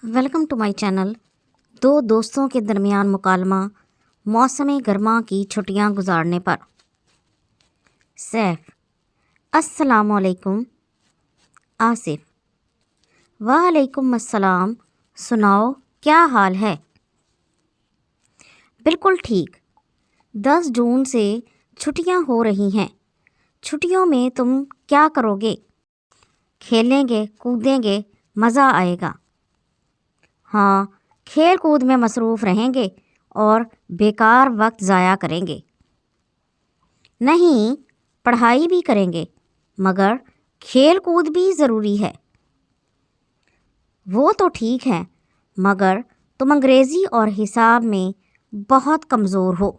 Welcome to my channel. दो दोस्तों के दरमियान मुकालमा मौसम गर्मा की छुट्टियां गुजारने पर। सैफ: अस्सलाम वालेकुम। आसिफ: वालेकुम अस्सलाम। सुनाओ, क्या हाल है? बिल्कुल ठीक। 10 जून से छुट्टियां हो रही हैं। छुट्टियों में तुम क्या करोगे? खेलेंगे, कूदेंगे, मज़ा आएगा। हाँ, खेल कूद में मसरूफ़ रहेंगे और बेकार वक्त ज़ाया करेंगे। नहीं, पढ़ाई भी करेंगे, मगर खेल कूद भी ज़रूरी है। वो तो ठीक है, मगर तुम अंग्रेज़ी और हिसाब में बहुत कमज़ोर हो।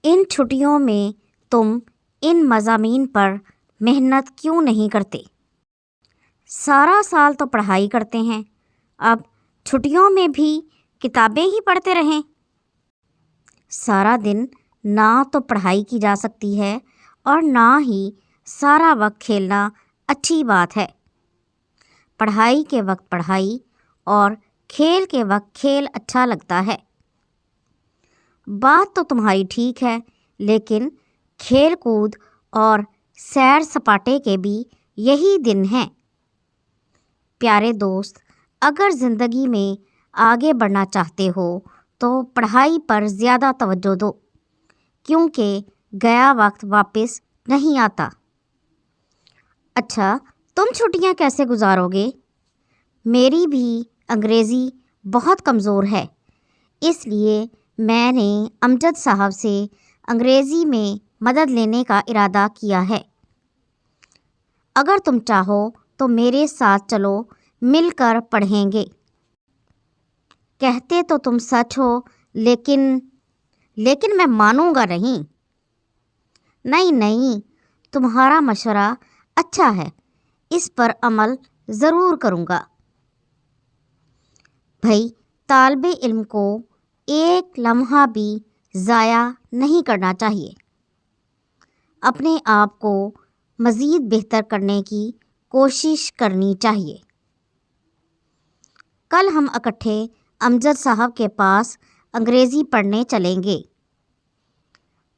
इन छुट्टियों में तुम इन मज़ामीन पर मेहनत क्यों नहीं करते? सारा साल तो पढ़ाई करते हैं, अब छुट्टियों में भी किताबें ही पढ़ते रहें? सारा दिन ना तो पढ़ाई की जा सकती है और ना ही सारा वक्त खेलना अच्छी बात है। पढ़ाई के वक्त पढ़ाई और खेल के वक्त खेल अच्छा लगता है। बात तो तुम्हारी ठीक है, लेकिन खेल कूद और सैर सपाटे के भी यही दिन हैं। प्यारे दोस्त, अगर ज़िंदगी में आगे बढ़ना चाहते हो तो पढ़ाई पर ज़्यादा तवज्जो दो, क्योंकि गया वक्त वापस नहीं आता। अच्छा, तुम छुट्टियां कैसे गुजारोगे? मेरी भी अंग्रेज़ी बहुत कमज़ोर है, इसलिए मैंने अमजद साहब से अंग्रेज़ी में मदद लेने का इरादा किया है। अगर तुम चाहो तो मेरे साथ चलो, मिलकर पढ़ेंगे। कहते तो तुम सच हो, लेकिन मैं मानूंगा नहीं। नहीं, तुम्हारा मशवरा अच्छा है, इस पर अमल ज़रूर करूँगा। भाई, तालिबे इल्म को एक लम्हा भी ज़ाया नहीं करना चाहिए। अपने आप को मज़ीद बेहतर करने की कोशिश करनी चाहिए। कल हम इकट्ठे अमजद साहब के पास अंग्रेज़ी पढ़ने चलेंगे।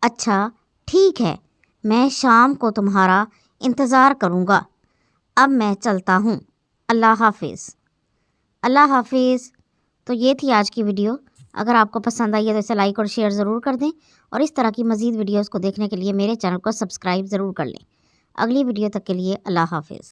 अच्छा, ठीक है, मैं शाम को तुम्हारा इंतज़ार करूँगा। अब मैं चलता हूँ। अल्लाह हाफिज़। अल्लाह हाफिज़। तो ये थी आज की वीडियो। अगर आपको पसंद आई है तो इसे लाइक और शेयर ज़रूर कर दें, और इस तरह की मज़ीद वीडियोज़ को देखने के लिए मेरे चैनल को सब्सक्राइब ज़रूर कर लें। अगली वीडियो तक के लिए अल्लाह हाफिज़।